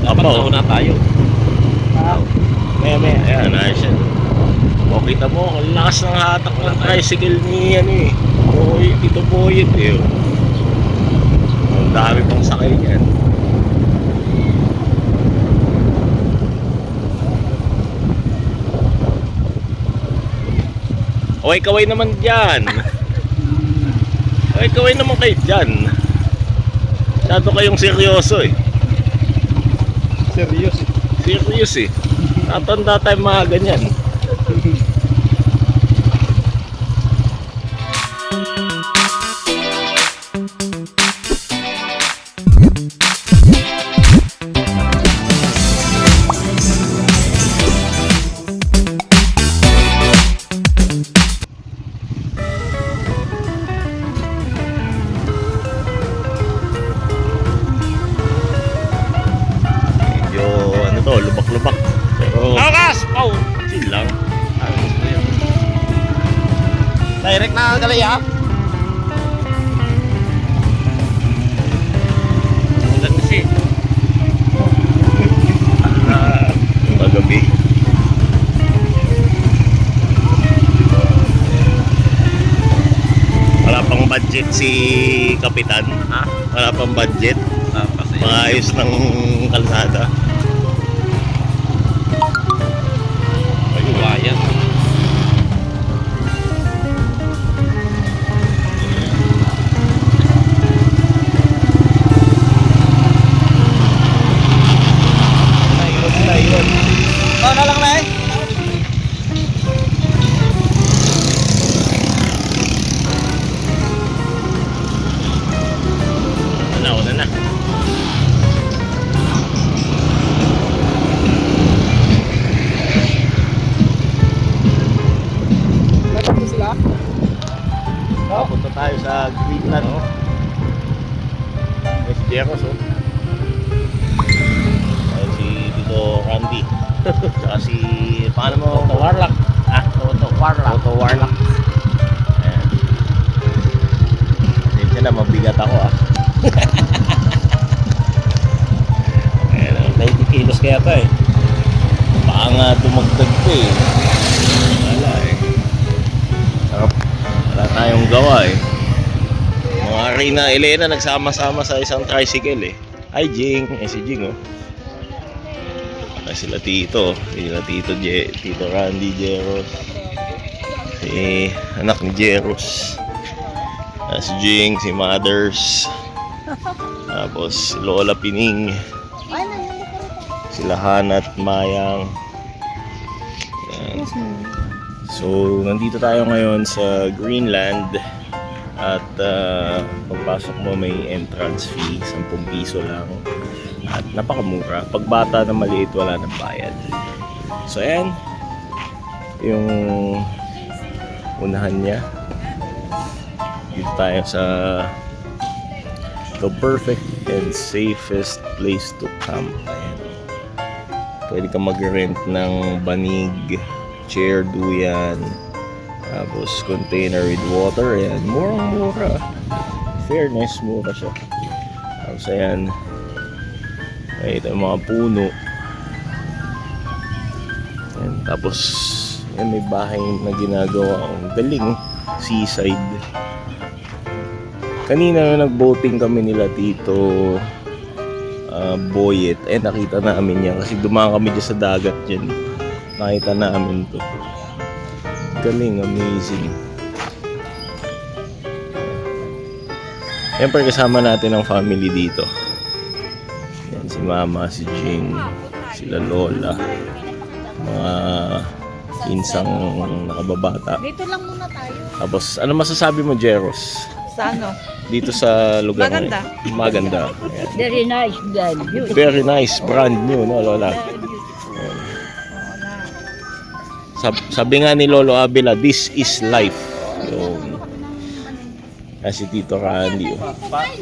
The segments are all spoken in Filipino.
Dapat Apo. nauna tayo. Maya. Ayan, ayos yan. O, kita mo, ang lakas ng hatak ng tricycle ni, ano eh. Boy, Tito Boyet eh. Ang dami pang sakay niyan. Okay, kaway naman dyan. Okay, kaway naman kayo dyan. Masyado kayong seryoso eh. Serious. Serious eh. Tatanda tayo mga ganyan. Lubak-lubak. Pero Akas! Pau! chill lang. Direct na Galaya. Ulan kasi. Magabi. Wala pang budget si Kapitan. Ha? Wala pang budget. Kasi Maayos ng kalsada. bayan. Naiwan. Oh, na lang na eh. Una na. Natakbo sila? Punta tayo sa Greenland. May si Jeros oh. Ayun si Tito Randy. Tsaka si, paano mo? Toto Warlock. Ah, Toto Warlock. Ayan. Kasi na, mabigat ako ah. Ayan, 90 kilos kaya pa eh. baka nga dumagdag pa eh. Wala eh. Sarap. Wala tayong gawa eh. Mga Rina Elena nagsama-sama sa isang tricycle eh. Hi Jing. Eh si Jing oh. Ay sila Tito. Sila Tito Randy Jeros. Si anak ni Jeros. Si Jing, si Mothers. Tapos si Lola Pining. Sila Hana at Mayang. Yan. So, nandito tayo ngayon sa Greenland. At pagpasok mo may entrance fee, 10 piso lang. At napakamura. Pag bata na maliit, wala nang bayad. So, ayan. Yung unahan niya. Dito tayo sa the perfect and safest place to camp. Ayan. Pwede ka mag-rent ng banig, chair, duyan, tapos container with water. Ayan, murang-mura. Fairness, mura siya. Tapos ayan, ito yung mga puno. Ayan, tapos ayan, may bahay na ginagawa. Ang galing, seaside. Kanina nag-boating kami nila Tito Boyet. Nakita namin yan kasi dumaan kami dyan sa dagat dyan. Nakita namin to. Galing, amazing. Siyempre kasama natin ang family dito. Yan, si Mama, si Jing, sila Lola, mga insang nakababata. Dito lang muna tayo. Tapos ano masasabi mo, Jeros? Sa ano? Dito sa lugar Maganda. na yun? Maganda. Ayan. Very nice, brand new. Very nice, brand new, no, Lola? Sabi nga ni Lolo Abela, this is life. Yung si Tito Randy. Oh.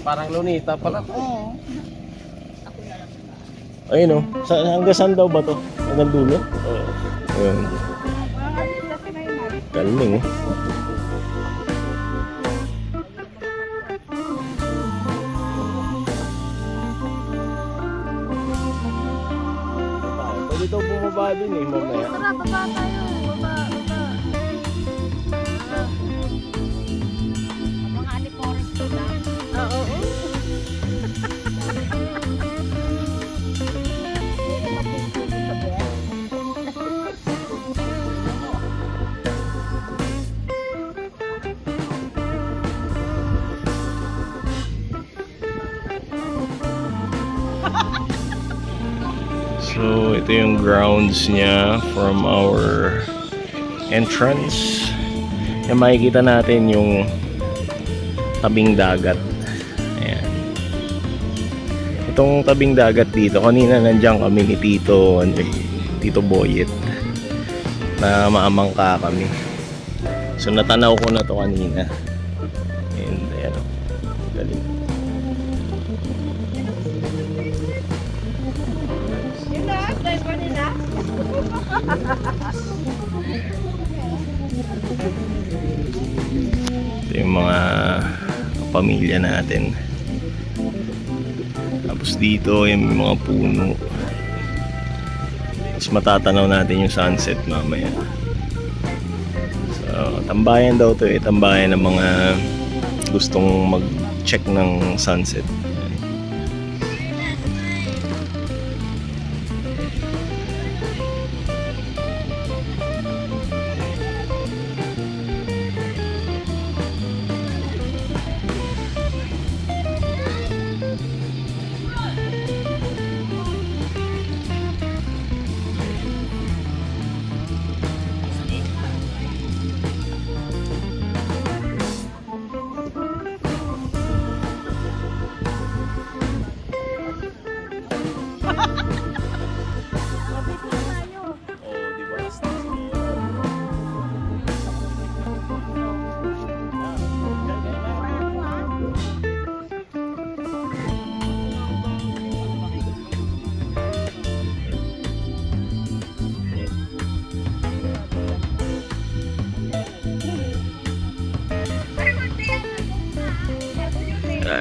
Parang lunita pala. Oo. Ayun oh. Hanggang saan daw ba to? Hanggang dulo? Ayun. Galing oh. Pwede daw bumaba dun eh, mamaya. Tara, baba tayo. Baba. Mga aliporest ko lang. Oo. So, ito yung grounds niya from our entrance. Yan, makikita natin yung tabing dagat. Ayan. Itong tabing dagat dito, kanina nandiyan kami ni Tito Boyet na maamangka kami. So, natanaw ko na to kanina. And, ayan, galing. Ito yung mga pamilya natin. Tapos dito yung mga puno. Tapos matatanaw natin yung sunset mamaya. So, tambayan daw to eh. Tambayan ng mga gustong mag-check ng sunset.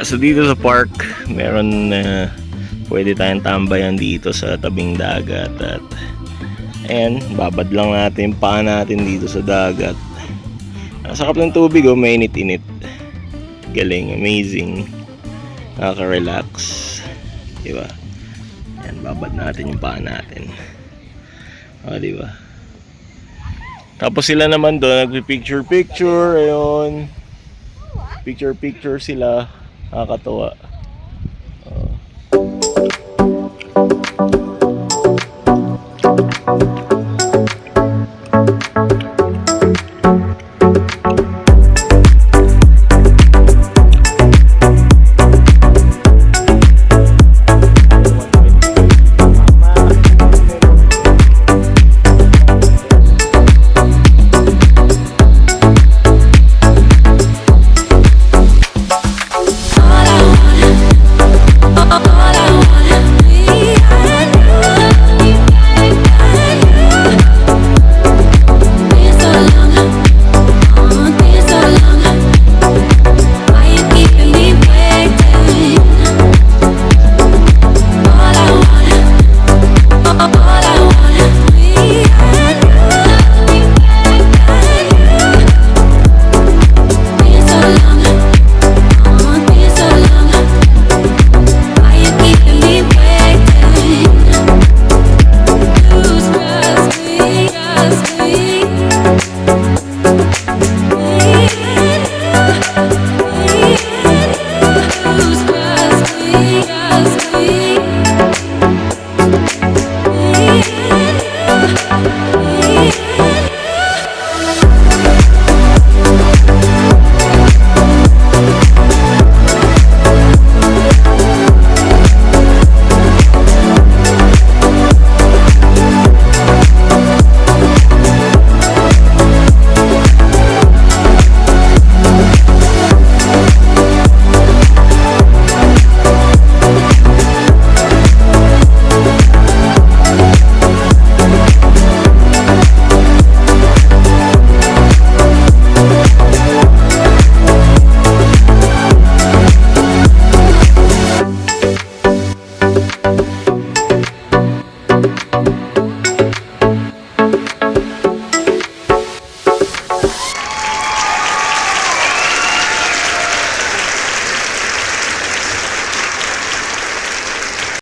So dito sa park, meron pwede tayong tambayan dito sa tabing dagat at ayan, babad lang natin yung paa natin dito sa dagat. Sakap ng tubig oh, mainit-init. Galing, amazing. Nakaka-relax. Diba? Ayan, babad natin yung paa natin. Diba? Tapos sila naman doon, nagpi-picture-picture, ayun. Picture-picture sila. Nakakatuwa.